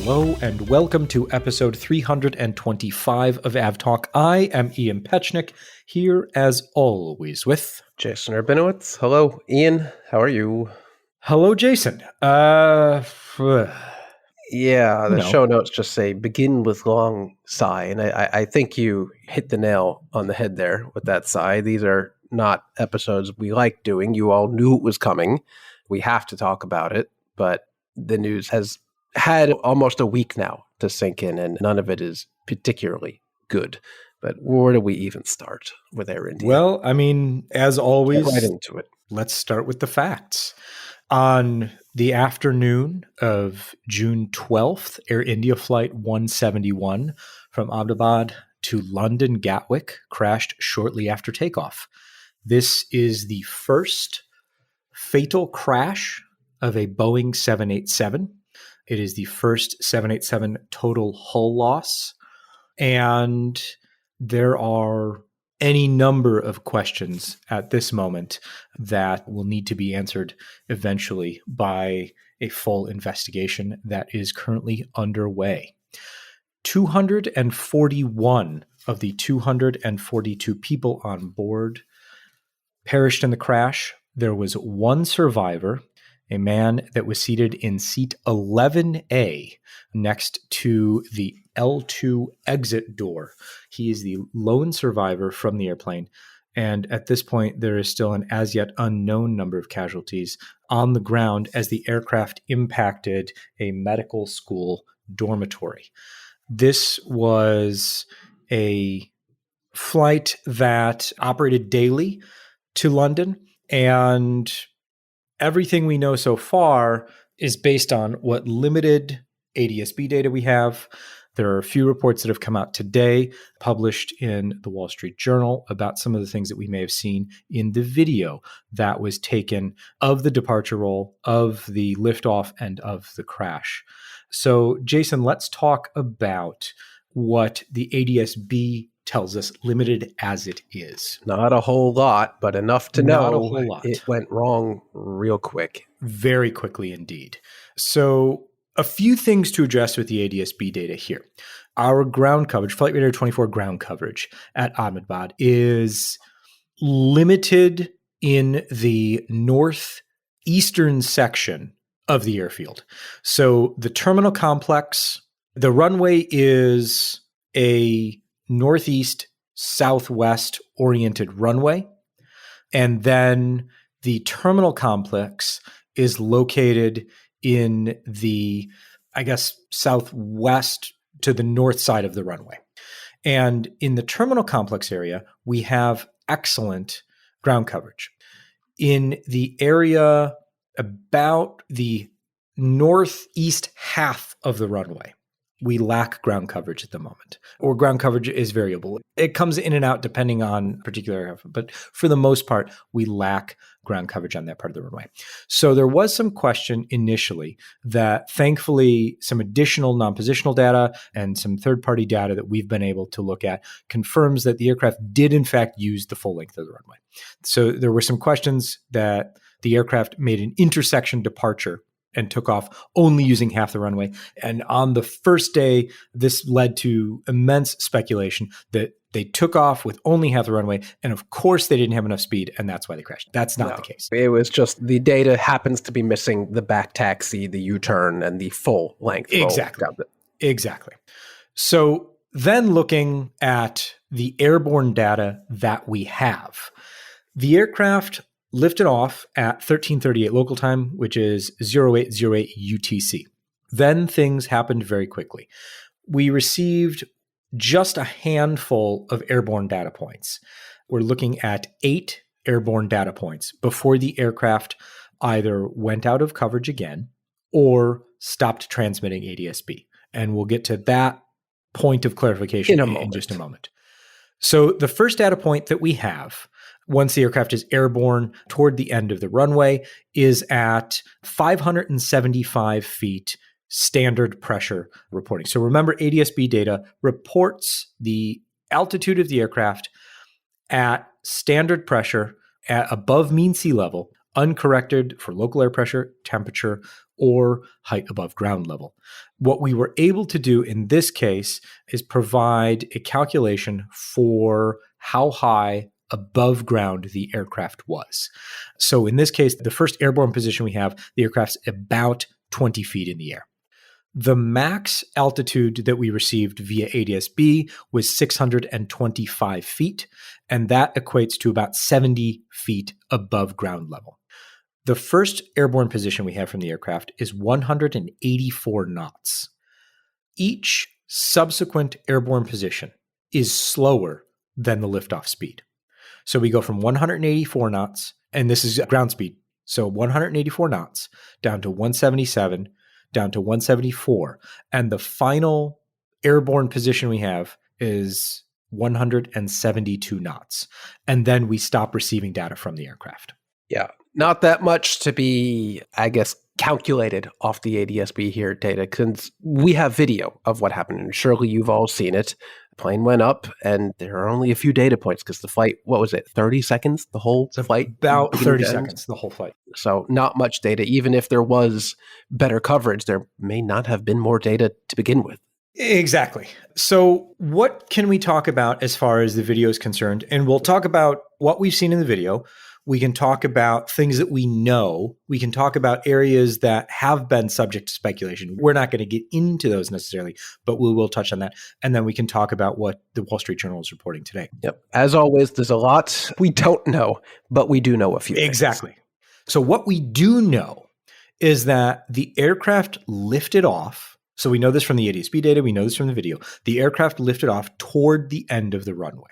Hello and welcome to episode 325 of AvTalk. I am Ian Petchnick, here as always with... Jason Rabinowitz. Hello, Ian. How are you? Hello, Jason. Show notes just say, begin with long sigh. And I think you hit the nail on the head there with that sigh. These are not episodes we like doing. You all knew it was coming. We have to talk about it. But the news has had almost a week now to sink in, and none of it is particularly good. But where do we even start with Air India? Well, I mean, as always, get right into it. Let's start with the facts. On the afternoon of June 12th, Air India Flight 171 from Ahmedabad to London Gatwick crashed shortly after takeoff. This is the first fatal crash of a Boeing 787. It is the first 787 total hull loss. And there are any number of questions at this moment that will need to be answered eventually by a full investigation that is currently underway. 241 of the 242 people on board perished in the crash. There was one survivor, a man that was seated in seat 11A next to the L2 exit door. He is the lone survivor from the airplane. And at this point, there is still an as yet unknown number of casualties on the ground as the aircraft impacted a medical school dormitory. This was a flight that operated daily to London, and everything we know so far is based on what limited ADSB data we have. There are a few reports that have come out today, published in the Wall Street Journal, about some of the things that we may have seen in the video that was taken of the departure roll, of the liftoff, and of the crash. So, Jason, let's talk about what the ADSB tells us, limited as it is. Not a whole lot, but enough to know Not a whole lot. It went wrong real quick. Very quickly indeed. So a few things to address with the ADSB data here. Our ground coverage, Flight Radar 24 ground coverage at Ahmedabad is limited in the northeastern section of the airfield. So the terminal complex, the runway is a northeast, southwest oriented runway. And then the terminal complex is located in the, southwest to the north side of the runway. And in the terminal complex area, we have excellent ground coverage. In the area about the northeast half of the runway, we lack ground coverage at the moment, or ground coverage is variable. It comes in and out depending on particular aircraft, but for the most part, we lack ground coverage on that part of the runway. So there was some question initially that thankfully some additional non-positional data and some third-party data that we've been able to look at confirms that the aircraft did in fact use the full length of the runway. So there were some questions that the aircraft made an intersection departure and took off only using half the runway. And on the first day, this led to immense speculation that they took off with only half the runway. And of course, they didn't have enough speed, and that's why they crashed. That's not the case. It was just the data happens to be missing the back taxi, the U-turn, and the full length. Exactly. So then looking at the airborne data that we have, the aircraft lifted off at 13:38 local time, which is 0808 UTC. Then things happened very quickly. We received just a handful of airborne data points. We're looking at 8 airborne data points before the aircraft either went out of coverage again or stopped transmitting ADSB. And we'll get to that point of clarification in just a moment. So the first data point that we have, once the aircraft is airborne toward the end of the runway, is at 575 feet standard pressure reporting. So remember, ADSB data reports the altitude of the aircraft at standard pressure at above mean sea level uncorrected for local air pressure, temperature, or height above ground level. What we were able to do in this case is provide a calculation for how high above ground the aircraft was. So in this case, the first airborne position we have, the aircraft's about 20 feet in the air. The max altitude that we received via ADSB was 625 feet, and that equates to about 70 feet above ground level. The first airborne position we have from the aircraft is 184 knots. Each subsequent airborne position is slower than the liftoff speed. So we go from 184 knots, and this is ground speed, so 184 knots down to 177, down to 174. And the final airborne position we have is 172 knots. And then we stop receiving data from the aircraft. Yeah, not that much to be, I guess, calculated off the ADSB here, data, because we have video of what happened. And surely you've all seen it. The plane went up, and there are only a few data points because the flight, what was it, 30 seconds, the whole flight? About 30 seconds, the whole flight. So not much data. Even if there was better coverage, there may not have been more data to begin with. Exactly. So what can we talk about as far as the video is concerned? And we'll talk about what we've seen in the video. We can talk about things that we know. We can talk about areas that have been subject to speculation. We're not going to get into those necessarily, but we will touch on that. And then we can talk about what the Wall Street Journal is reporting today. Yep. As always, there's a lot we don't know, but we do know a few things. Exactly. So what we do know is that the aircraft lifted off. So we know this from the ADSB data. We know this from the video. The aircraft lifted off toward the end of the runway.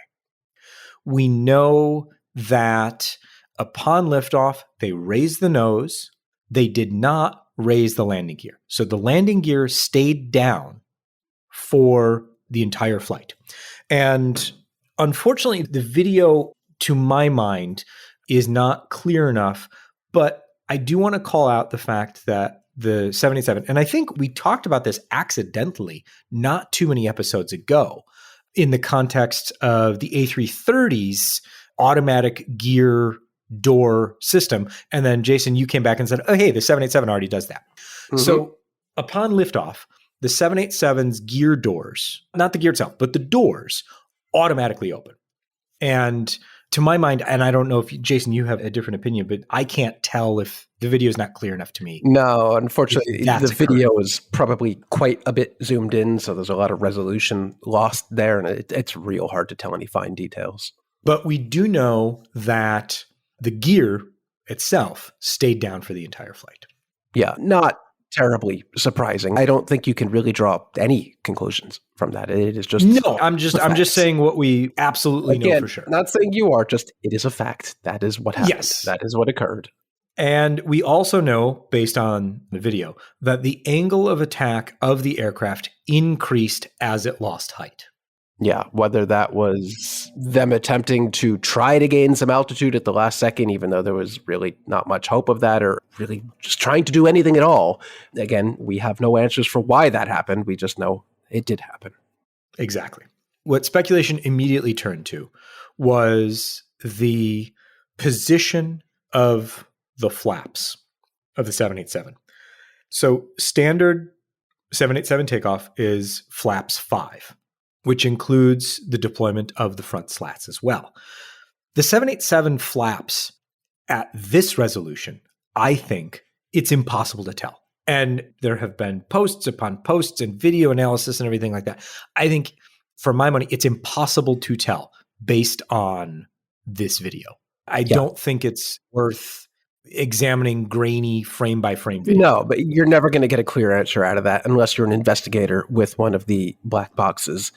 We know that upon liftoff, they raised the nose. They did not raise the landing gear. So the landing gear stayed down for the entire flight. And unfortunately, the video, to my mind, is not clear enough. But I do want to call out the fact that the 787, and I think we talked about this accidentally not too many episodes ago in the context of the A330's automatic gear door system. And then Jason, you came back and said, oh, hey, the 787 already does that. Mm-hmm. So upon liftoff, the 787's gear doors, not the gear itself, but the doors automatically open. And to my mind, and I don't know if, Jason, you have a different opinion, but I can't tell if the video is not clear enough to me. No, unfortunately, the video is probably quite a bit zoomed in, so there's a lot of resolution lost there, and it's real hard to tell any fine details. But we do know that the gear itself stayed down for the entire flight. Yeah, not terribly surprising. I don't think you can really draw any conclusions from that. It is just I'm just saying what we absolutely know for sure. Not saying you are, just it is a fact. That is what happened. Yes. That is what occurred. And we also know, based on the video, that the angle of attack of the aircraft increased as it lost height. Yeah, whether that was them attempting to try to gain some altitude at the last second, even though there was really not much hope of that, or really just trying to do anything at all. Again, we have no answers for why that happened. We just know it did happen. Exactly. What speculation immediately turned to was the position of the flaps of the 787. So standard 787 takeoff is flaps 5. Which includes the deployment of the front slats as well. The 787 flaps at this resolution, I think it's impossible to tell. And there have been posts upon posts and video analysis and everything like that. I think, for my money, it's impossible to tell based on this video. I don't think it's worth examining grainy frame-by-frame video. No, but you're never going to get a clear answer out of that unless you're an investigator with one of the black boxes.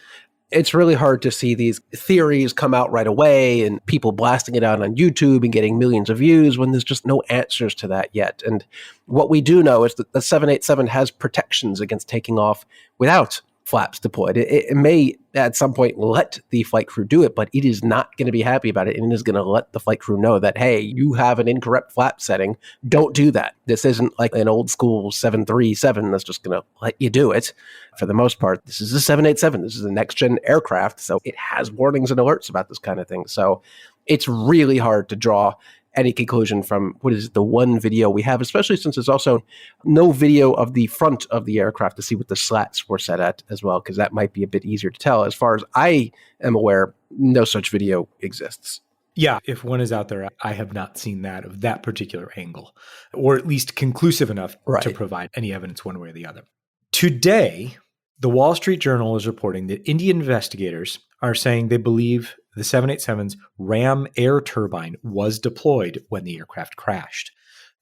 It's really hard to see these theories come out right away and people blasting it out on YouTube and getting millions of views when there's just no answers to that yet. And what we do know is that the 787 has protections against taking off without flaps deployed. It may at some point let the flight crew do it, but it is not going to be happy about it, and it is going to let the flight crew know that, hey, you have an incorrect flap setting. Don't do that. This isn't like an old school 737 that's just going to let you do it. For the most part, this is a 787. This is a next-gen aircraft, so it has warnings and alerts about this kind of thing. So it's really hard to draw any conclusion from what is the one video we have, especially since there's also no video of the front of the aircraft to see what the slats were set at as well, because that might be a bit easier to tell. As far as I am aware, no such video exists. Yeah, if one is out there, I have not seen that of that particular angle, or at least conclusive enough to provide any evidence one way or the other. Today, the Wall Street Journal is reporting that Indian investigators are saying they believe the 787's ram air turbine was deployed when the aircraft crashed.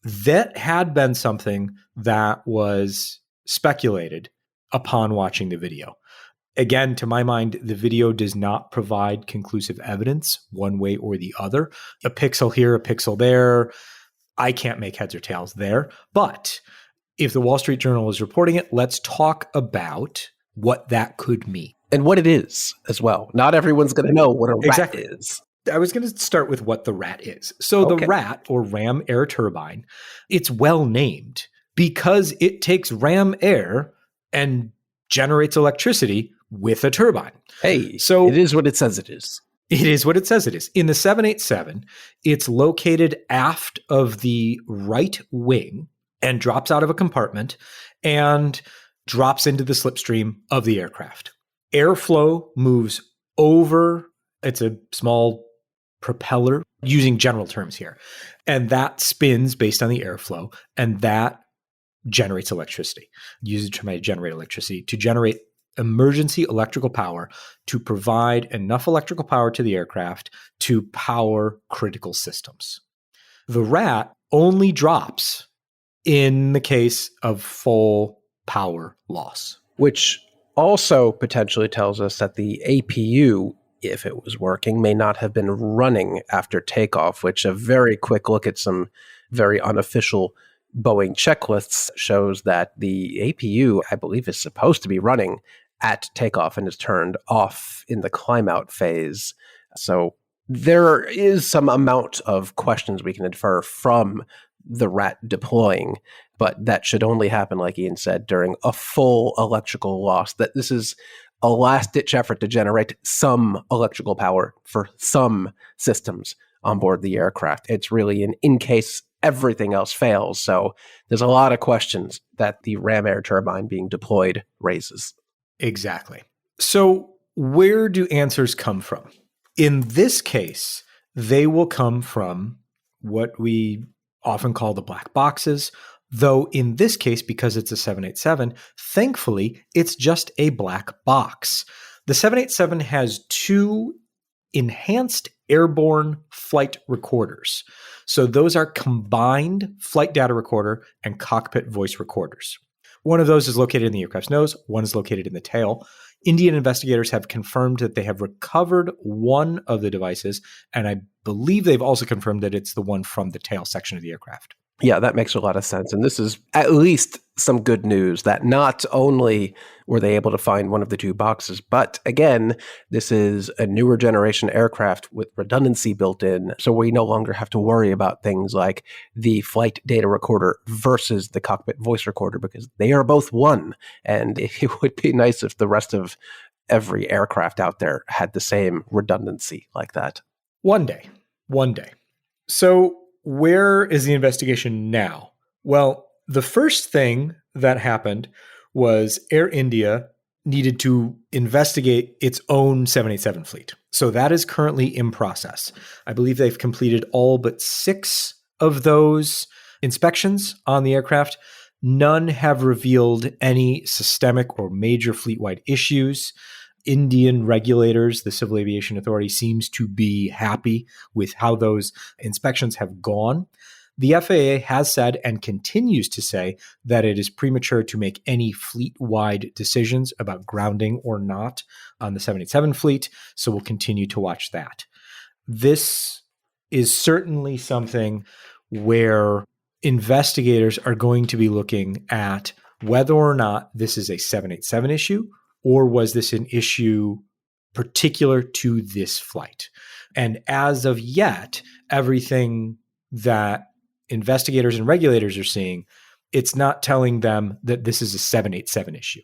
That had been something that was speculated upon watching the video. Again, to my mind, the video does not provide conclusive evidence one way or the other. A pixel here, a pixel there. I can't make heads or tails there. But if the Wall Street Journal is reporting it, let's talk about what that could mean. And what it is as well. Not everyone's going to know what a rat is. I was going to start with what the rat is. So the rat, or ram air turbine, it's well named because it takes ram air and generates electricity with a turbine. Hey, so it is what it says it is. It is what it says it is. In the 787, it's located aft of the right wing and drops out of a compartment and drops into the slipstream of the aircraft. Airflow moves over. It's a small propeller, using general terms here. And that spins based on the airflow, and that generates electricity. Uses to generate electricity to generate emergency electrical power to provide enough electrical power to the aircraft to power critical systems. The rat only drops in the case of full power loss. Which also potentially tells us that the APU, if it was working, may not have been running after takeoff, which a very quick look at some very unofficial Boeing checklists shows that the APU, I believe, is supposed to be running at takeoff and is turned off in the climb out phase. So there is some amount of questions we can infer from the rat deploying, but that should only happen, like Ian said, during a full electrical loss. That this is a last-ditch effort to generate some electrical power for some systems on board the aircraft. It's really an in case everything else fails. So there's a lot of questions that the ram air turbine being deployed raises. Exactly. So where do answers come from? In this case, they will come from what we often call the black boxes, though in this case, because it's a 787, thankfully, it's just a black box. The 787 has two enhanced airborne flight recorders. So those are combined flight data recorder and cockpit voice recorders. One of those is located in the aircraft's nose, one is located in the tail. Indian investigators have confirmed that they have recovered one of the devices, and I believe they've also confirmed that it's the one from the tail section of the aircraft. Yeah, that makes a lot of sense. And this is at least some good news that not only were they able to find one of the two boxes, but again, this is a newer generation aircraft with redundancy built in. So we no longer have to worry about things like the flight data recorder versus the cockpit voice recorder, because they are both one. And it would be nice if the rest of every aircraft out there had the same redundancy like that. One day. So where is the investigation now? Well, the first thing that happened was Air India needed to investigate its own 787 fleet. So that is currently in process. I believe they've completed all but 6 of those inspections on the aircraft. None have revealed any systemic or major fleet-wide issues. Indian regulators, the Civil Aviation Authority, seems to be happy with how those inspections have gone. The FAA has said and continues to say that it is premature to make any fleet-wide decisions about grounding or not on the 787 fleet, so we'll continue to watch that. This is certainly something where investigators are going to be looking at whether or not this is a 787 issue, or was this an issue particular to this flight? And as of yet, everything that investigators and regulators are seeing, it's not telling them that this is a 787 issue.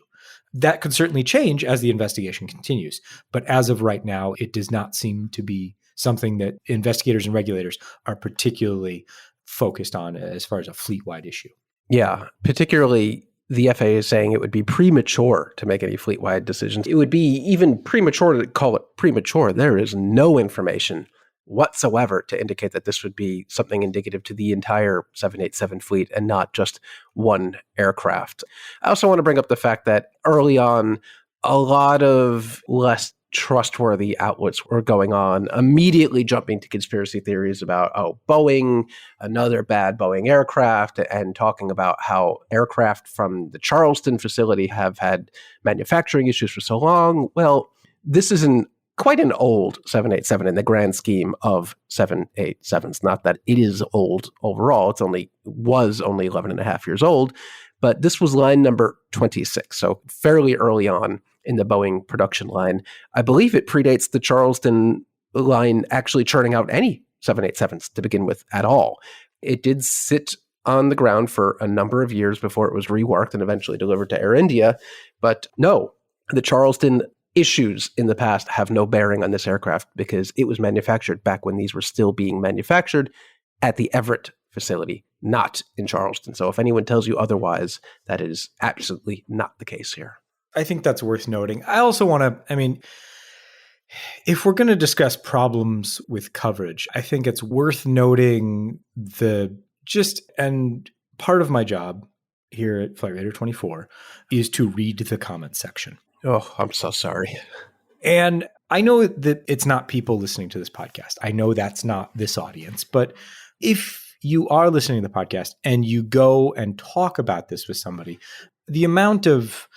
That could certainly change as the investigation continues. But as of right now, it does not seem to be something that investigators and regulators are particularly focused on as far as a fleet-wide issue. Yeah, particularly the FAA is saying it would be premature to make any fleet-wide decisions. It would be even premature to call it premature. There is no information whatsoever to indicate that this would be something indicative to the entire 787 fleet and not just one aircraft. I also want to bring up the fact that early on, a lot of less trustworthy outlets were going on, immediately jumping to conspiracy theories about, Boeing, another bad Boeing aircraft, and talking about how aircraft from the Charleston facility have had manufacturing issues for so long. Well, this isn't quite an old 787 in the grand scheme of 787s. Not that it is old overall. Was only 11 and a half years old, but this was line number 26. So fairly early on in the Boeing production line. I believe it predates the Charleston line actually churning out any 787s to begin with at all. It did sit on the ground for a number of years before it was reworked and eventually delivered to Air India. But no, the Charleston issues in the past have no bearing on this aircraft because it was manufactured back when these were still being manufactured at the Everett facility, not in Charleston. So if anyone tells you otherwise, that is absolutely not the case here. I think that's worth noting. I also want to, if we're going to discuss problems with coverage, I think it's worth noting and part of my job here at Flight Radar 24 is to read the comments section. Oh, I'm so sorry. And I know that it's not people listening to this podcast. I know that's not this audience. But if you are listening to the podcast and you go and talk about this with somebody, the amount of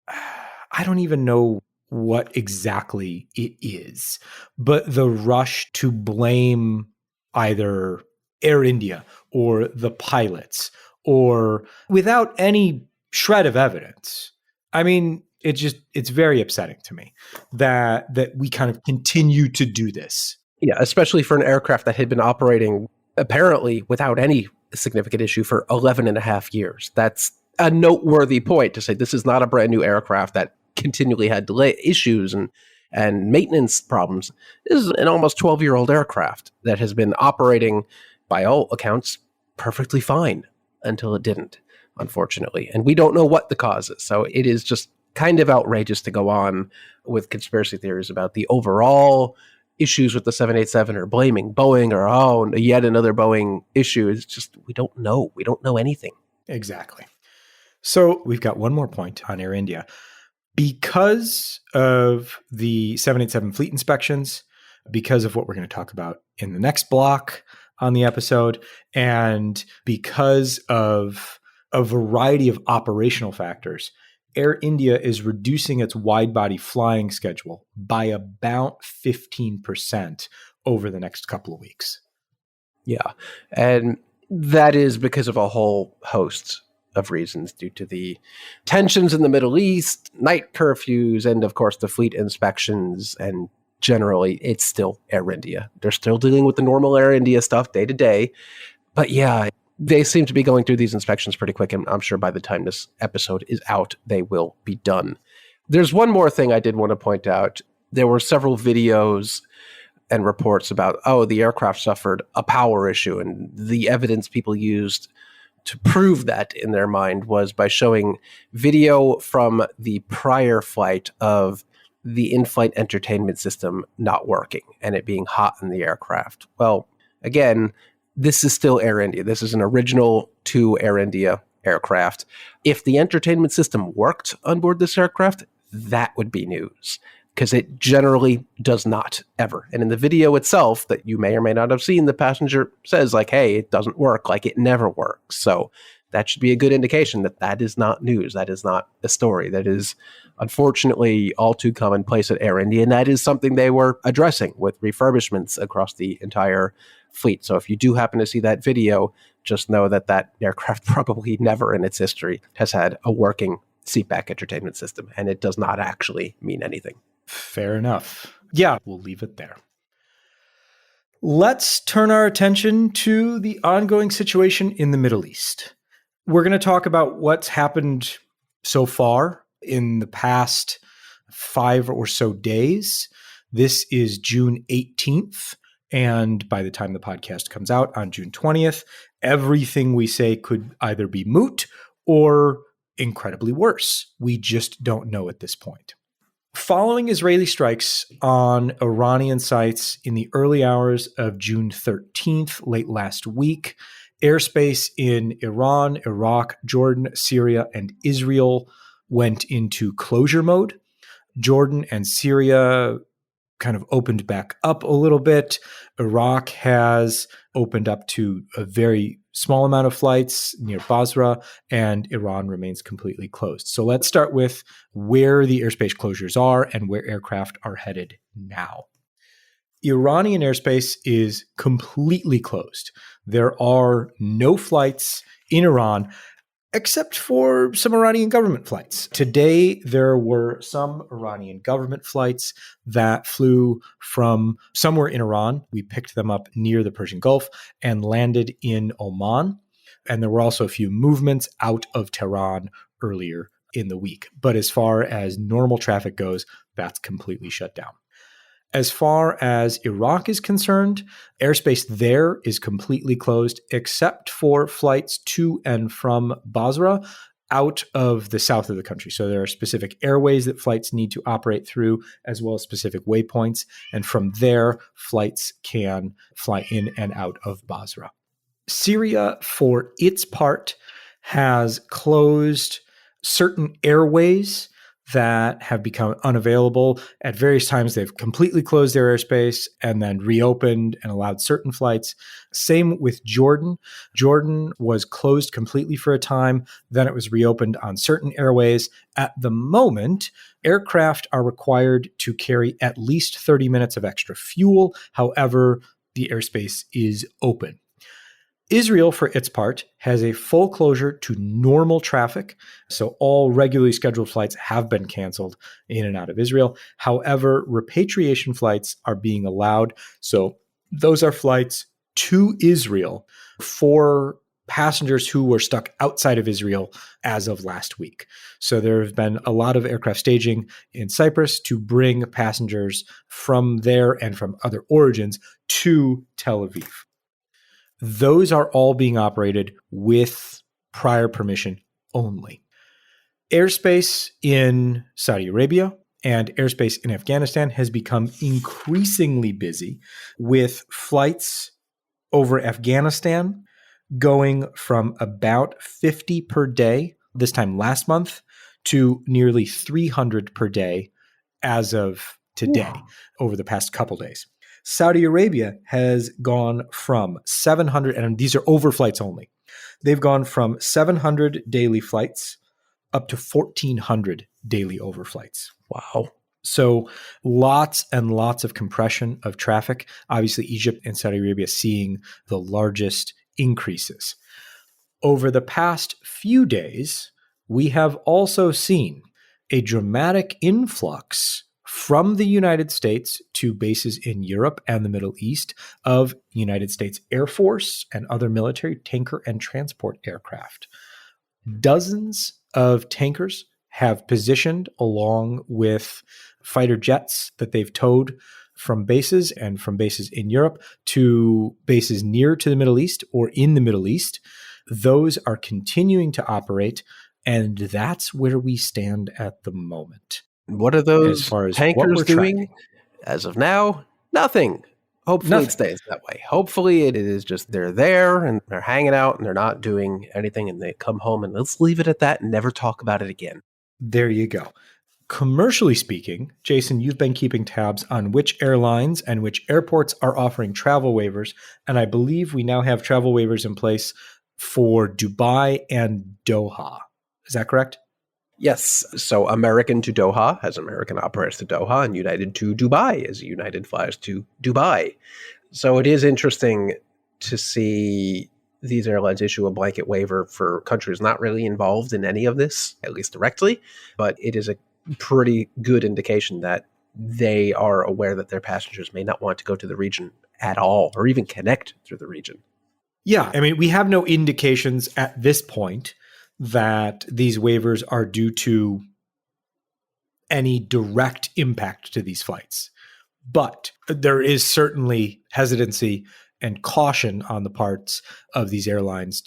I don't even know what exactly it is, but the rush to blame either Air India or the pilots or without any shred of evidence. It's very upsetting to me that we kind of continue to do this. Yeah, especially for an aircraft that had been operating apparently without any significant issue for 11 and a half years. That's a noteworthy point to say this is not a brand new aircraft that continually had delay issues and maintenance problems. This is an almost 12-year-old aircraft that has been operating, by all accounts, perfectly fine until it didn't, unfortunately. And we don't know what the cause is. So it is just kind of outrageous to go on with conspiracy theories about the overall issues with the 787 or blaming Boeing or, yet another Boeing issue. It's just, we don't know. We don't know anything. Exactly. So we've got one more point on Air India. Because of the 787 fleet inspections, because of what we're going to talk about in the next block on the episode, and because of a variety of operational factors, Air India is reducing its wide-body flying schedule by about 15% over the next couple of weeks. Yeah, and that is because of a whole host of reasons due to the tensions in the Middle East, night curfews, and of course the fleet inspections. And generally, it's still Air India. They're still dealing with the normal Air India stuff day to day. But yeah, they seem to be going through these inspections pretty quick. And I'm sure by the time this episode is out, they will be done. There's one more thing I did want to point out. There were several videos and reports about, the aircraft suffered a power issue. And the evidence people used to prove that in their mind was by showing video from the prior flight of the in-flight entertainment system not working and it being hot in the aircraft. Well, again, this is still Air India. This is an original to Air India aircraft. If the entertainment system worked on board this aircraft, that would be news, because it generally does not ever. And in the video itself that you may or may not have seen, the passenger says hey, it doesn't work, it never works. So that should be a good indication that that is not news. That is not a story. That is unfortunately all too commonplace at Air India. And that is something they were addressing with refurbishments across the entire fleet. So if you do happen to see that video, just know that that aircraft probably never in its history has had a working seatback entertainment system. And it does not actually mean anything. Fair enough. Yeah, we'll leave it there. Let's turn our attention to the ongoing situation in the Middle East. We're going to talk about what's happened so far in the past 5 or so days. This is June 18th. And by the time the podcast comes out on June 20th, everything we say could either be moot or incredibly worse. We just don't know at this point. Following Israeli strikes on Iranian sites in the early hours of June 13th, late last week, airspace in Iran, Iraq, Jordan, Syria, and Israel went into closure mode. Jordan and Syria kind of opened back up a little bit. Iraq has opened up to a very small amount of flights near Basra, and Iran remains completely closed. So let's start with where the airspace closures are and where aircraft are headed now. Iranian airspace is completely closed. There are no flights in Iran except for some Iranian government flights. Today, there were some Iranian government flights that flew from somewhere in Iran. We picked them up near the Persian Gulf and landed in Oman. And there were also a few movements out of Tehran earlier in the week. But as far as normal traffic goes, that's completely shut down. As far as Iraq is concerned, airspace there is completely closed except for flights to and from Basra out of the south of the country. So there are specific airways that flights need to operate through, as well as specific waypoints. And from there, flights can fly in and out of Basra. Syria, for its part, has closed certain airways that have become unavailable. At various times, they've completely closed their airspace and then reopened and allowed certain flights. Same with Jordan. Jordan was closed completely for a time. Then it was reopened on certain airways. At the moment, aircraft are required to carry at least 30 minutes of extra fuel. However, the airspace is open. Israel, for its part, has a full closure to normal traffic. So all regularly scheduled flights have been canceled in and out of Israel. However, repatriation flights are being allowed. So those are flights to Israel for passengers who were stuck outside of Israel as of last week. So there have been a lot of aircraft staging in Cyprus to bring passengers from there and from other origins to Tel Aviv. Those are all being operated with prior permission only. Airspace in Saudi Arabia and airspace in Afghanistan has become increasingly busy, with flights over Afghanistan going from about 50 per day this time last month to nearly 300 per day as of today, over the past couple days. Saudi Arabia has gone from 700, and these are overflights only. They've gone from 700 daily flights up to 1,400 daily overflights. Wow. So lots and lots of compression of traffic. Obviously, Egypt and Saudi Arabia seeing the largest increases. Over the past few days, we have also seen a dramatic influx from the United States to bases in Europe and the Middle East of United States Air Force and other military tanker and transport aircraft. Dozens of tankers have positioned along with fighter jets that they've towed from bases and from bases in Europe to bases near to the Middle East or in the Middle East. Those are continuing to operate, and that's where we stand at the moment. What are those as far as tankers doing? tracking. As of now, nothing. Hopefully it stays that way. Hopefully it is just they're there and they're hanging out and they're not doing anything, and they come home and let's leave it at that and never talk about it again. There you go. Commercially speaking, Jason, you've been keeping tabs on which airlines and which airports are offering travel waivers, and I believe we now have travel waivers in place for Dubai and Doha. Is that correct? Yes. So American to Doha as American operates to Doha, and United to Dubai as United flies to Dubai. So it is interesting to see these airlines issue a blanket waiver for countries not really involved in any of this, at least directly. But it is a pretty good indication that they are aware that their passengers may not want to go to the region at all or even connect through the region. Yeah. I mean, we have no indications at this point that these waivers are due to any direct impact to these flights. But there is certainly hesitancy and caution on the parts of these airlines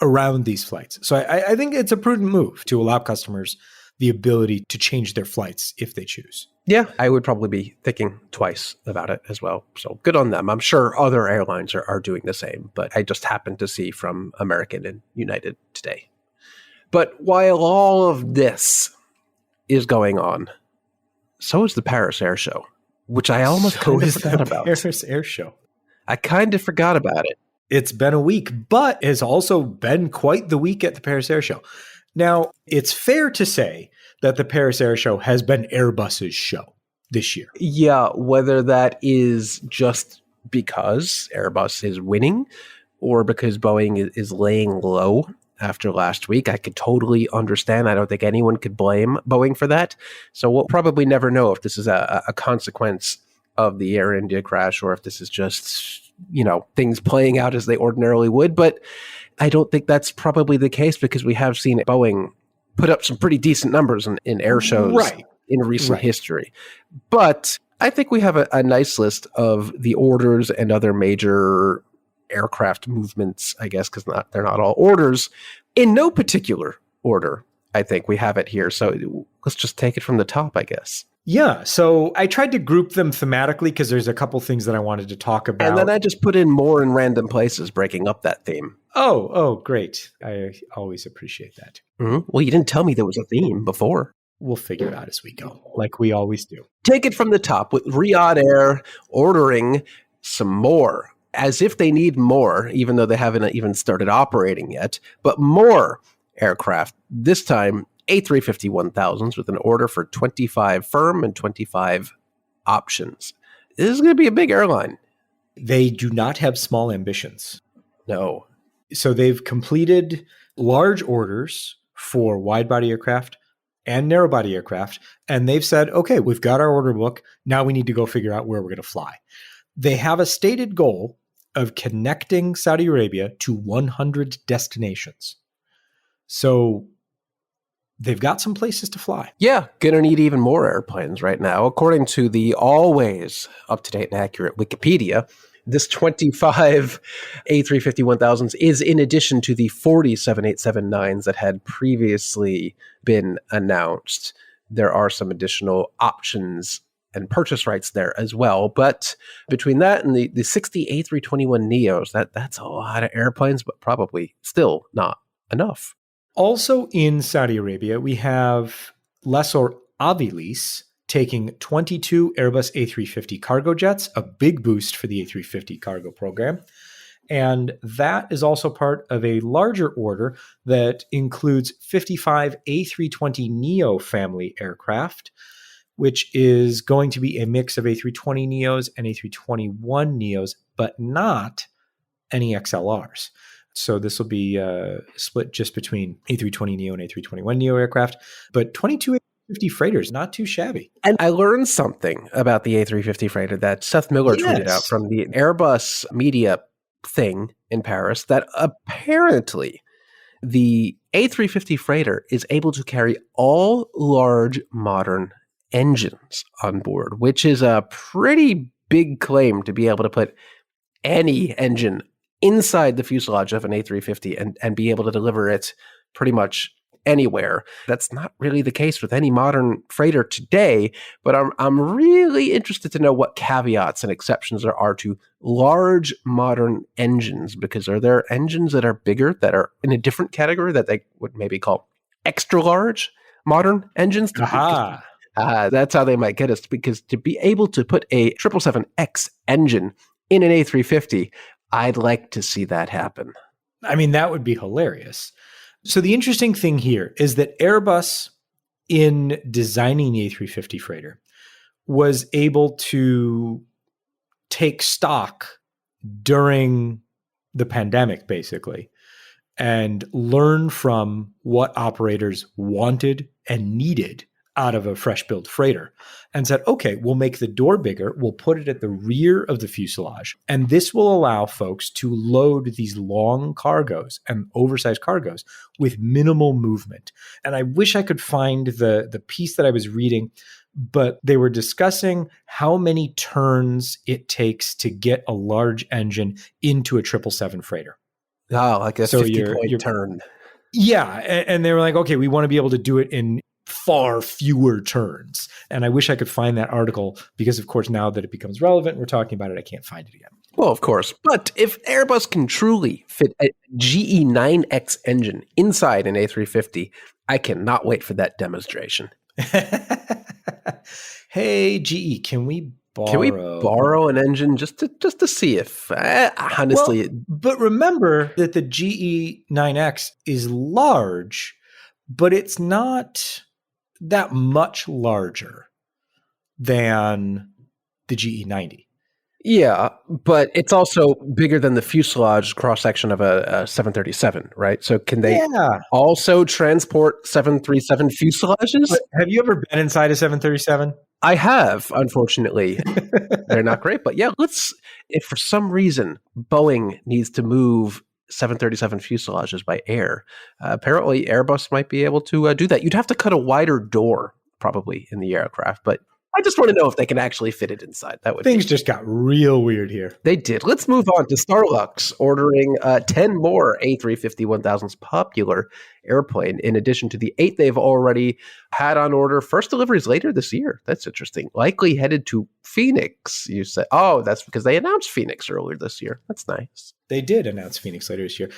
around these flights. So I think it's a prudent move to allow customers the ability to change their flights if they choose. Yeah, I would probably be thinking twice about it as well. So good on them. I'm sure other airlines are doing the same, but I just happened to see from American and United today. But while all of this is going on, so is the Paris Air Show, which I almost kind of forgot about. Paris Air Show. I kind of forgot about it. It's been a week, but has also been quite the week at the Paris Air Show. Now, it's fair to say that the Paris Air Show has been Airbus's show this year. Yeah, whether that is just because Airbus is winning or because Boeing is laying low after last week, I could totally understand. I don't think anyone could blame Boeing for that. So we'll probably never know if this is a consequence of the Air India crash or if this is just, things playing out as they ordinarily would. But I don't think that's probably the case because we have seen Boeing put up some pretty decent numbers in air shows in recent history. But I think we have a nice list of the orders and other major aircraft movements, I guess, because they're not all orders. In no particular order, I think we have it here. So let's just take it from the top, I guess. Yeah, so I tried to group them thematically because there's a couple things that I wanted to talk about. And then I just put in more in random places, breaking up that theme. Oh, great. I always appreciate that. Mm-hmm. Well, you didn't tell me there was a theme before. We'll figure it out as we go, like we always do. Take it from the top with Riyadh Air ordering some more, as if they need more, even though they haven't even started operating yet, but more aircraft. This time, A350-1000s with an order for 25 firm and 25 options. This is going to be a big airline. They do not have small ambitions. No. So they've completed large orders for wide-body aircraft and narrow-body aircraft, and they've said, okay, we've got our order book. Now we need to go figure out where we're going to fly. They have a stated goal of connecting Saudi Arabia to 100 destinations. So they've got some places to fly. Yeah, gonna need even more airplanes right now. According to the always up-to-date and accurate Wikipedia, this 25 A350-1000s is in addition to the 40 787-9s that had previously been announced. There are some additional options and purchase rights there as well. But between that and the 60 A321neos, that's a lot of airplanes, but probably still not enough. Also in Saudi Arabia, we have lessor Avilis taking 22 Airbus A350 cargo jets, a big boost for the A350 cargo program. And that is also part of a larger order that includes 55 A320neo family aircraft, which is going to be a mix of A320neos and A321neos, but not any XLRs. So this will be split just between A320neo and A321neo aircraft, but 22 A350 freighters, not too shabby. And I learned something about the A350 freighter that Seth Miller tweeted out from the Airbus media thing in Paris, that apparently the A350 freighter is able to carry all large modern engines on board, which is a pretty big claim to be able to put any engine inside the fuselage of an A350 and be able to deliver it pretty much anywhere. That's not really the case with any modern freighter today, but I'm really interested to know what caveats and exceptions there are to large modern engines, because are there engines that are bigger that are in a different category that they would maybe call extra large modern engines? That's how they might get us, because to be able to put a 777X engine in an A350, I'd like to see that happen. I mean, that would be hilarious. So the interesting thing here is that Airbus, in designing the A350 freighter, was able to take stock during the pandemic, basically, and learn from what operators wanted and needed out of a fresh built freighter, and said, okay, we'll make the door bigger. We'll put it at the rear of the fuselage. And this will allow folks to load these long cargoes and oversized cargoes with minimal movement. And I wish I could find the piece that I was reading, but they were discussing how many turns it takes to get a large engine into a 777 freighter. Oh, like a 50-point turn. Yeah. And they were like, okay, we want to be able to do it in far fewer turns. And I wish I could find that article because, of course, now that it becomes relevant, we're talking about it, I can't find it again. Well, of course. But if Airbus can truly fit a GE9X engine inside an A350, I cannot wait for that demonstration. Hey, GE, can we borrow an engine just to see if honestly? Well, but remember that the GE9X is large, but it's not that much larger than the GE90. Yeah, but it's also bigger than the fuselage cross-section of a 737, right? So can they also transport 737 fuselages? But have you ever been inside a 737? I have, unfortunately. They're not great, but yeah, if for some reason Boeing needs to move 737 fuselages by air, apparently Airbus might be able to do that. You'd have to cut a wider door probably in the aircraft, but I just want to know if they can actually fit it inside. Things just got real weird here. They did. Let's move on to Starlux ordering 10 more A350-1000's popular airplane, in addition to the 8 they've already had on order. First deliveries later this year. That's interesting. Likely headed to Phoenix. You say, oh, that's because they announced Phoenix earlier this year. That's nice. They did announce Phoenix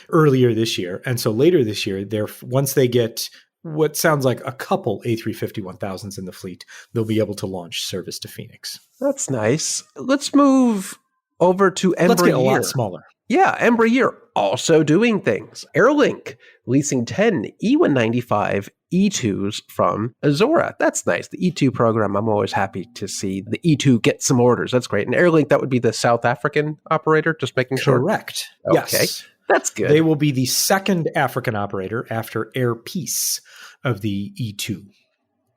earlier this year. And so later this year, once they get what sounds like a couple A350-1000s in the fleet, they'll be able to launch service to Phoenix. That's nice. Let's move over to Embraer. Let's get a lot smaller. Yeah, Embraer also doing things. Airlink leasing 10 E195 E2s from Azora. That's nice. The E2 program, I'm always happy to see the E2 get some orders. That's great. And Airlink, that would be the South African operator, just making sure. Correct. Okay. Yes. That's good. They will be the second African operator after Air Peace of the E2.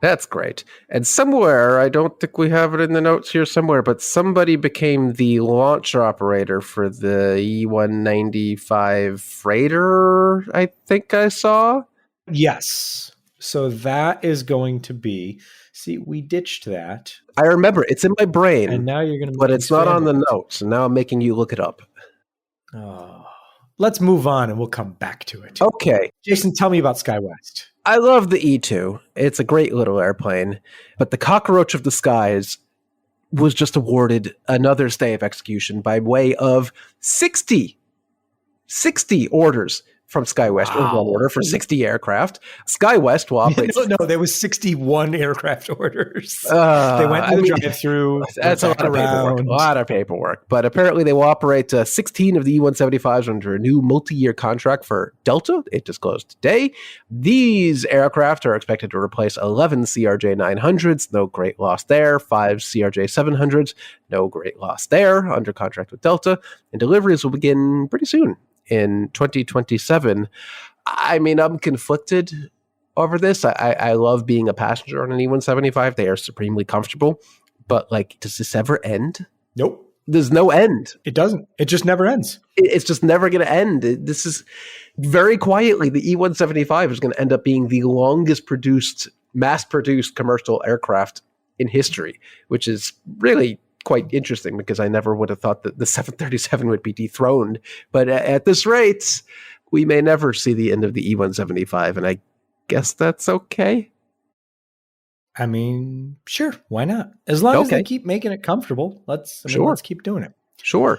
That's great. And somewhere, I don't think we have it in the notes here somewhere, but somebody became the launch operator for the E195 freighter, I think I saw. Yes. So that is going to be, see, we ditched that. I remember. It's in my brain. And now you're going to, but it's not on the notes. And now I'm making you look it up. Oh. Let's move on and we'll come back to it. Okay. Jason, tell me about SkyWest. I love the E2. It's a great little airplane, but the cockroach of the skies was just awarded another stay of execution by way of 60 orders from SkyWest, or one order for 60 aircraft. SkyWest will operate... No, there was 61 aircraft orders. They went to the drive-thru. That's a lot of paperwork. But apparently they will operate 16 of the E175s under a new multi-year contract for Delta. It disclosed today. These aircraft are expected to replace 11 CRJ-900s. No great loss there. 5 CRJ-700s. No great loss there. Under contract with Delta. And deliveries will begin pretty soon. In 2027. I mean, I'm conflicted over this. I love being a passenger on an E175. They are supremely comfortable. But, like, does this ever end? Nope. There's no end. It doesn't. It just never ends. It's just never going to end. This is very quietly, the E175 is going to end up being the longest mass-produced commercial aircraft in history, which is really quite interesting because I never would have thought that the 737 would be dethroned. But at this rate, we may never see the end of the E175, and I guess that's okay. I mean, sure, why not? As long as they keep making it comfortable, let's keep doing it. Sure.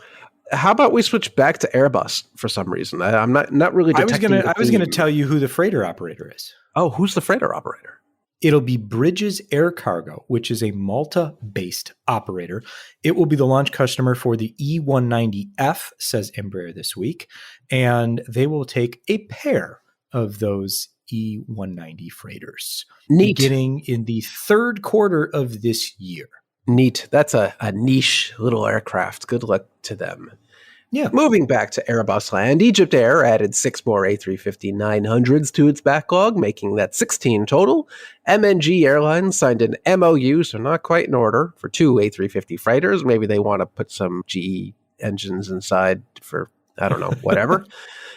How about we switch back to Airbus for some reason? I'm not really detecting I was going to tell you who the freighter operator is. Oh, who's the freighter operator? It'll be Bridges Air Cargo, which is a Malta-based operator. It will be the launch customer for the E190F, says Embraer this week, and they will take a pair of those E190 freighters. Neat. Beginning in the third quarter of this year. Neat. That's a niche little aircraft. Good luck to them. Yeah. Moving back to Airbus land, Egypt Air added 6 more A350-900s to its backlog, making that 16 total. MNG Airlines signed an MOU, so not quite in order, for 2 A350 freighters. Maybe they want to put some GE engines inside for, I don't know, whatever.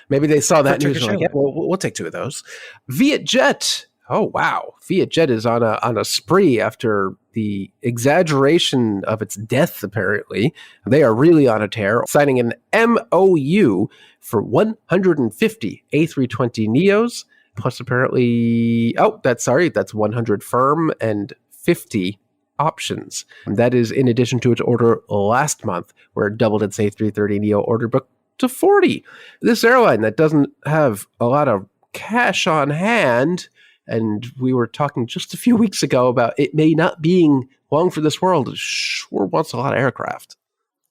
Maybe they saw that news and like, yeah, we'll take 2 of those. Vietjet. Oh, wow. Vietjet is on a spree after the exaggeration of its death, apparently. They are really on a tear, signing an MOU for 150 A320 Neos, plus apparently, that's 100 firm and 50 options. That is in addition to its order last month, where it doubled its A330 Neo order book to 40. This airline that doesn't have a lot of cash on hand, and we were talking just a few weeks ago about it may not being long for this world, it sure wants a lot of aircraft.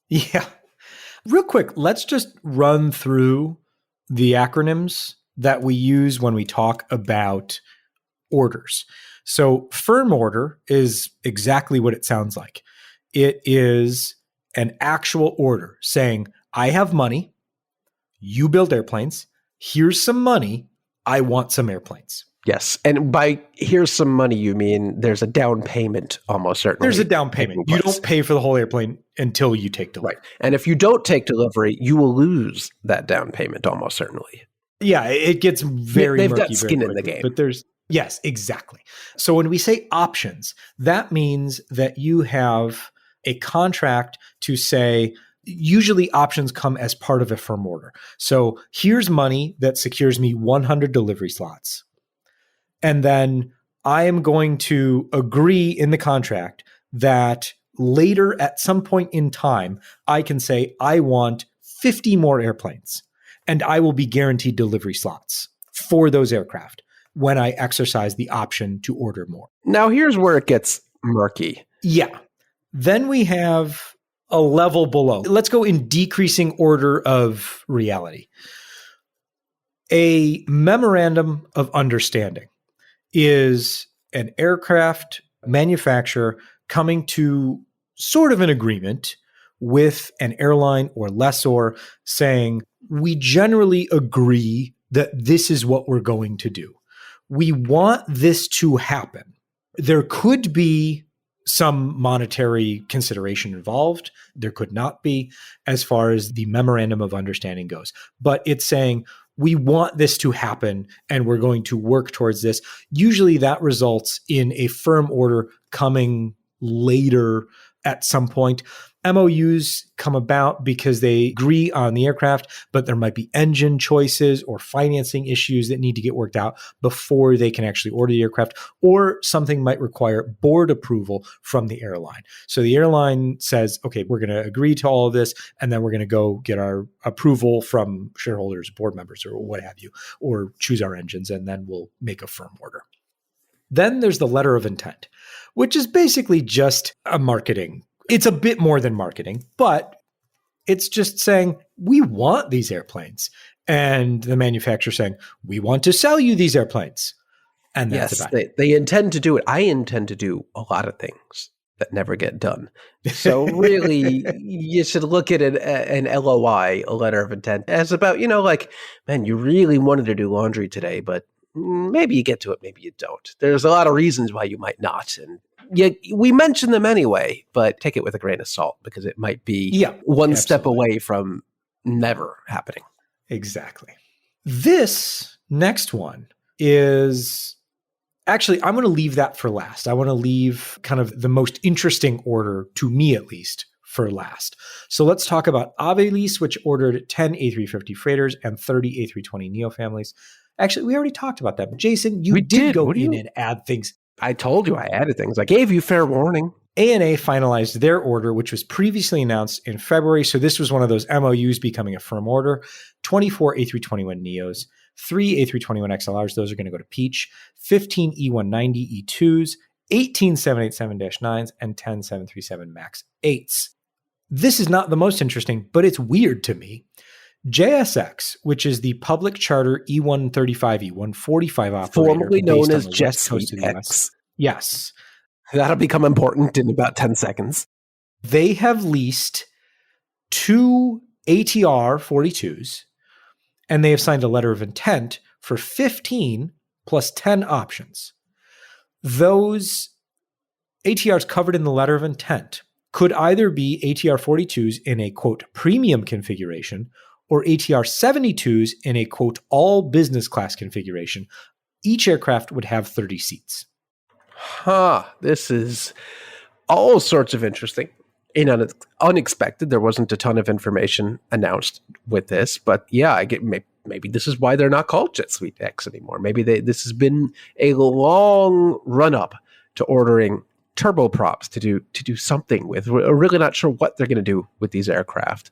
Yeah. Real quick, let's just run through the acronyms that we use when we talk about orders. So firm order is exactly what it sounds like. It is an actual order saying, I have money, you build airplanes, here's some money, I want some airplanes. Yes. And by here's some money, you mean there's a down payment almost certainly. There's a down payment. You don't pay for the whole airplane until you take delivery. Right. And if you don't take delivery, you will lose that down payment almost certainly. Yeah, it gets very They've murky. got skin in the game. But yes, exactly. So when we say options, that means that you have a contract to say, usually options come as part of a firm order. So here's money that secures me 100 delivery slots. And then I am going to agree in the contract that later at some point in time, I can say, I want 50 more airplanes and I will be guaranteed delivery slots for those aircraft when I exercise the option to order more. Now, here's where it gets murky. Yeah. Then we have a level below. Let's go in decreasing order of reality. A memorandum of understanding is an aircraft manufacturer coming to sort of an agreement with an airline or lessor saying, we generally agree that this is what we're going to do. We want this to happen. There could be some monetary consideration involved. There could not be, as far as the memorandum of understanding goes. But it's saying, we want this to happen and we're going to work towards this. Usually that results in a firm order coming later at some point. MOUs come about because they agree on the aircraft, but there might be engine choices or financing issues that need to get worked out before they can actually order the aircraft, or something might require board approval from the airline. So the airline says, okay, we're going to agree to all of this, and then we're going to go get our approval from shareholders, board members, or what have you, or choose our engines, and then we'll make a firm order. Then there's the letter of intent, which is basically just a marketing. It's a bit more than marketing, but it's just saying, we want these airplanes. And the manufacturer saying, we want to sell you these airplanes. And that's about it. They intend to do it. I intend to do a lot of things that never get done. So really, you should look at an LOI, a letter of intent, as about, man, you really wanted to do laundry today, but maybe you get to it, maybe you don't. There's a lot of reasons why you might not. And we mention them anyway, but take it with a grain of salt because it might be one step away from never happening. Exactly. This next one is actually, I'm going to leave that for last. I want to leave kind of the most interesting order, to me at least, for last. So let's talk about Avilease, which ordered 10 A350 freighters and 30 A320 Neo families. Actually, we already talked about that. But Jason, you did go in and add things. I told you I added things. I gave you fair warning. ANA finalized their order, which was previously announced in February. So this was one of those MOUs becoming a firm order. 24 A321 Neos, 3 A321 XLRs. Those are going to go to Peach. 15 E190 E2s, 18 787-9s, and 10 737 MAX 8s. This is not the most interesting, but it's weird to me. JSX, which is the public charter E135, E145 operator, formerly known as JetX. Yes. That'll become important in about 10 seconds. They have leased 2 ATR 42s, and they have signed a letter of intent for 15 plus 10 options. Those ATRs covered in the letter of intent could either be ATR 42s in a, quote, premium configuration, or ATR 72s in a, quote, all business class configuration. Each aircraft would have 30 seats. This is all sorts of interesting and unexpected. There wasn't a ton of information announced with this, but yeah, I get maybe this is why they're not called Jet Suite X anymore. Maybe this has been a long run up to ordering turboprops to do something with. We're really not sure what they're going to do with these aircraft.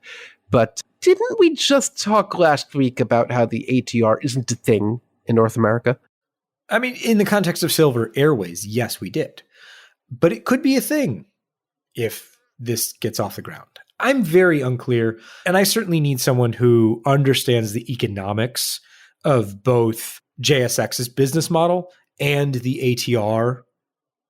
But didn't we just talk last week about how the ATR isn't a thing in North America? I mean, in the context of Silver Airways, yes, we did. But it could be a thing if this gets off the ground. I'm very unclear, and I certainly need someone who understands the economics of both JSX's business model and the ATR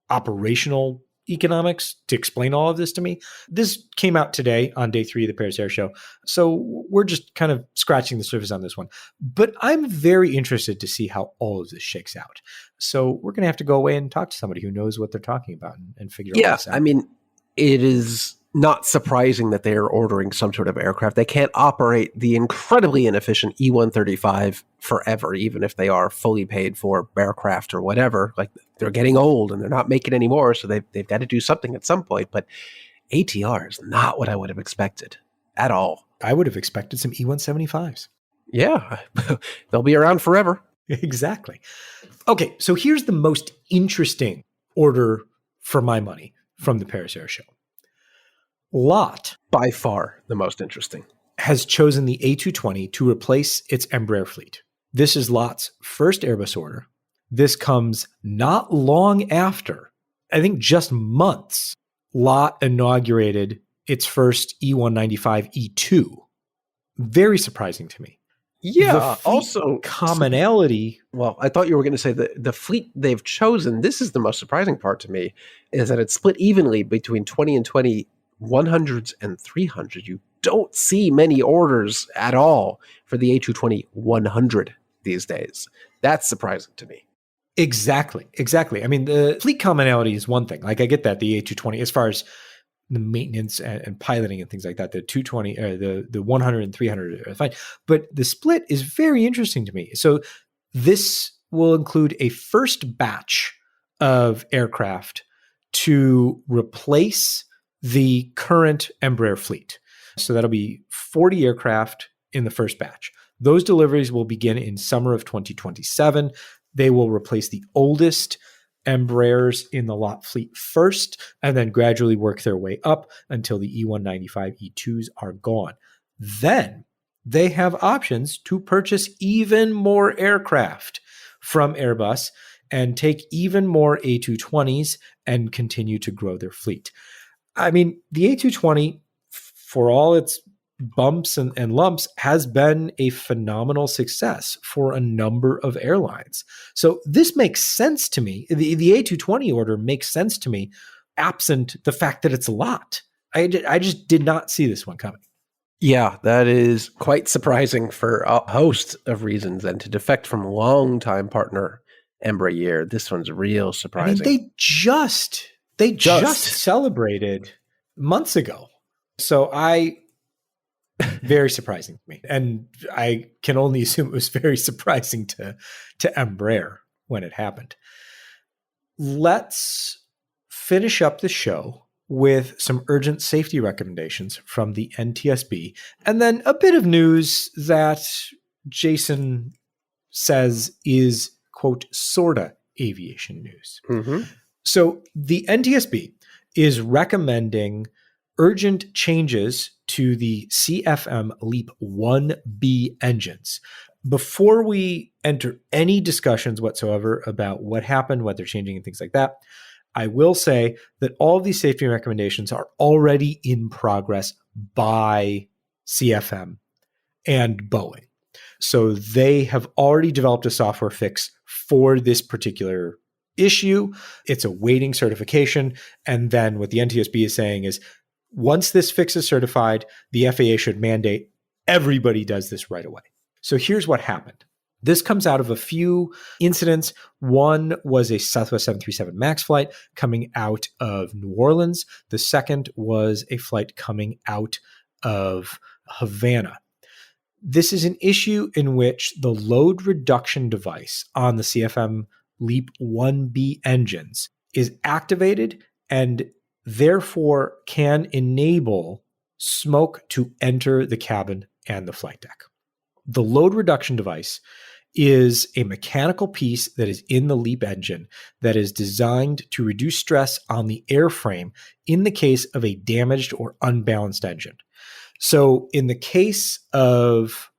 operational economics to explain all of this to me. This came out today on day 3 of the Paris Air Show, so we're just kind of scratching the surface on this one. But I'm very interested to see how all of this shakes out. So we're going to have to go away and talk to somebody who knows what they're talking about and figure all this out. Yeah, I mean, it is not surprising that they are ordering some sort of aircraft. They can't operate the incredibly inefficient E135 forever, even if they are fully paid for aircraft or whatever. Like, they're getting old and they're not making any more, so they've got to do something at some point. But ATR is not what I would have expected at all. I would have expected some E175s. Yeah, they'll be around forever. Exactly. Okay, so here's the most interesting order for my money from the Paris Air Show. LOT, by far the most interesting, has chosen the A220 to replace its Embraer fleet. This is LOT's first Airbus order. This comes not long after, I think just months, LOT inaugurated its first E195 E2. Very surprising to me. Yeah, also commonality. Well, I thought you were going to say that the fleet they've chosen, this is the most surprising part to me, is that it's split evenly between 20 and 20 100s and 300. You don't see many orders at all for the A220 100 these days. That's surprising to me. Exactly. I mean, the fleet commonality is one thing. Like, I get that, the A220, as far as the maintenance and piloting and things like that, the 220, the 100 and 300 are fine. But the split is very interesting to me. So this will include a first batch of aircraft to replace the current Embraer fleet. So that'll be 40 aircraft in the first batch. Those deliveries will begin in summer of 2027. They will replace the oldest Embraers in the LOT fleet first, and then gradually work their way up until the E195 E2s are gone. Then they have options to purchase even more aircraft from Airbus and take even more A220s and continue to grow their fleet. I mean, the A220, for all its bumps and lumps, has been a phenomenal success for a number of airlines. So this makes sense to me. The A220 order makes sense to me, absent the fact that it's a LOT. I just did not see this one coming. Yeah, that is quite surprising for a host of reasons. And to defect from longtime partner Embraer, this one's real surprising. I mean, they just celebrated months ago. So very surprising to me. And I can only assume it was very surprising to Embraer when it happened. Let's finish up the show with some urgent safety recommendations from the NTSB, and then a bit of news that Jason says is, quote, sorta aviation news. Mm-hmm. So the NTSB is recommending urgent changes to the CFM LEAP 1B engines. Before we enter any discussions whatsoever about what happened, what they're changing, and things like that, I will say that all of these safety recommendations are already in progress by CFM and Boeing. So they have already developed a software fix for this particular issue. It's awaiting certification. And then what the NTSB is saying is, once this fix is certified, the FAA should mandate everybody does this right away. So here's what happened. This comes out of a few incidents. One was a Southwest 737 MAX flight coming out of New Orleans. The second was a flight coming out of Havana. This is an issue in which the load reduction device on the CFM LEAP 1B engines is activated, and therefore can enable smoke to enter the cabin and the flight deck. The load reduction device is a mechanical piece that is in the LEAP engine that is designed to reduce stress on the airframe in the case of a damaged or unbalanced engine. So in the case of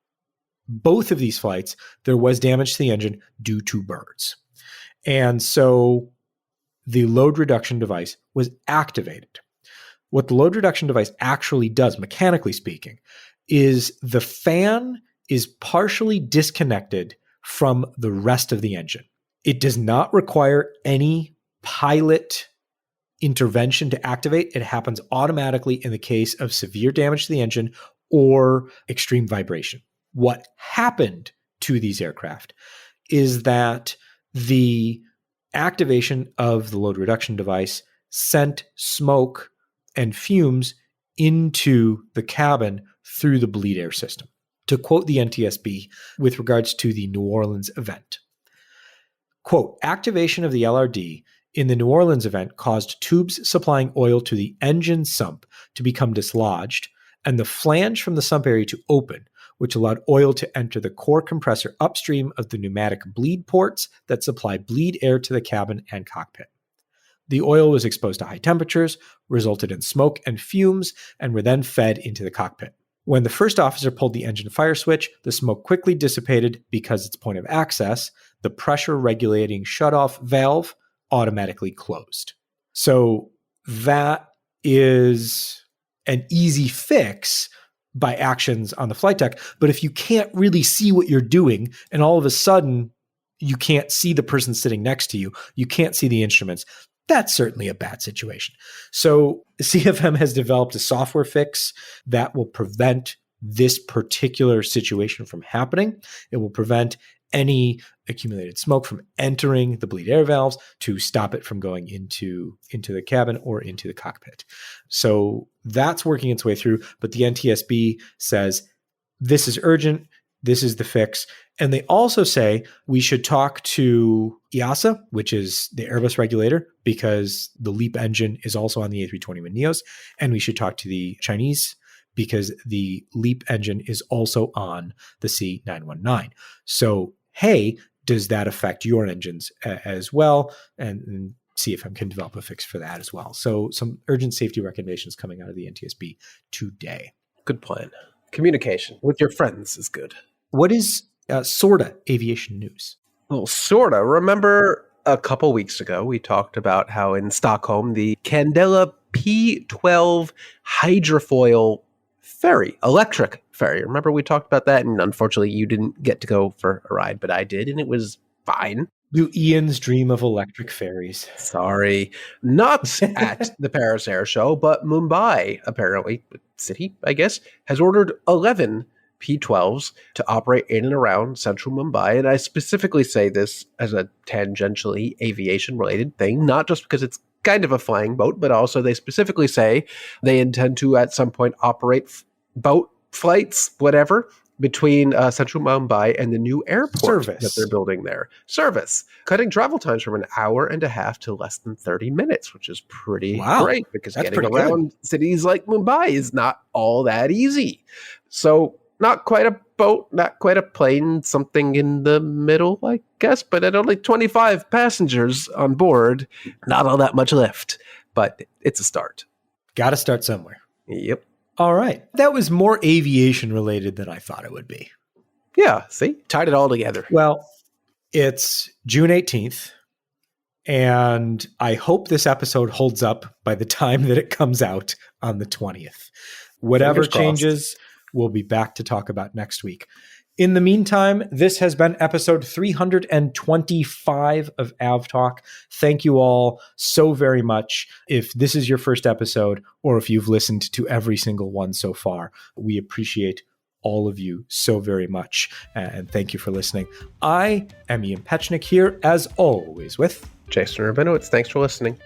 both of these flights, there was damage to the engine due to birds. And so the load reduction device was activated. What the load reduction device actually does, mechanically speaking, is the fan is partially disconnected from the rest of the engine. It does not require any pilot intervention to activate. It happens automatically in the case of severe damage to the engine or extreme vibration. What happened to these aircraft is that the activation of the load reduction device sent smoke and fumes into the cabin through the bleed air system. To quote the NTSB with regards to the New Orleans event, quote, activation of the LRD in the New Orleans event caused tubes supplying oil to the engine sump to become dislodged and the flange from the sump area to open, which allowed oil to enter the core compressor upstream of the pneumatic bleed ports that supply bleed air to the cabin and cockpit. The oil was exposed to high temperatures, resulted in smoke and fumes, and were then fed into the cockpit. When the first officer pulled the engine fire switch, the smoke quickly dissipated because its point of access, the pressure regulating shutoff valve, automatically closed. So that is an easy fix by actions on the flight deck. But if you can't really see what you're doing and all of a sudden you can't see the person sitting next to you, you can't see the instruments, that's certainly a bad situation. So CFM has developed a software fix that will prevent this particular situation from happening. It will prevent any accumulated smoke from entering the bleed air valves to stop it from going into the cabin or into the cockpit. So that's working its way through. But the NTSB says, this is urgent. This is the fix. And they also say we should talk to EASA, which is the Airbus regulator, because the LEAP engine is also on the A321neos. And we should talk to the Chinese because the LEAP engine is also on the C919. So, hey, does that affect your engines as well? And CFM can develop a fix for that as well. So some urgent safety recommendations coming out of the NTSB today. Good plan. Communication with your friends is good. What is sorta aviation news? Well, sorta. Remember a couple weeks ago, we talked about how in Stockholm, the Candela P12 hydrofoil ferry, electric ferry. Remember we talked about that? And unfortunately, you didn't get to go for a ride, but I did, and it was fine. Do Ian's dream of electric ferries. Sorry. Not at the Paris Air Show, but Mumbai, apparently, city, I guess, has ordered 11 P12s to operate in and around central Mumbai. And I specifically say this as a tangentially aviation-related thing, not just because it's kind of a flying boat, but also they specifically say they intend to at some point operate boat flights, whatever, between central Mumbai and the new airport that they're building there. Service. Cutting travel times from an hour and a half to less than 30 minutes, which is pretty great because getting around cities like Mumbai is not all that easy. So not quite a boat, not quite a plane, something in the middle, I guess, but at only 25 passengers on board, not all that much lift, but it's a start. Got to start somewhere. Yep. All right. That was more aviation related than I thought it would be. Yeah, see? Tied it all together. Well, it's June 18th, and I hope this episode holds up by the time that it comes out on the 20th. Whatever changes, we'll be back to talk about next week. In the meantime, this has been episode 325 of AvTalk. Thank you all so very much. If this is your first episode, or if you've listened to every single one so far, we appreciate all of you so very much. And thank you for listening. I am Ian Petchnick here, as always, with Jason Rabinowitz. Thanks for listening.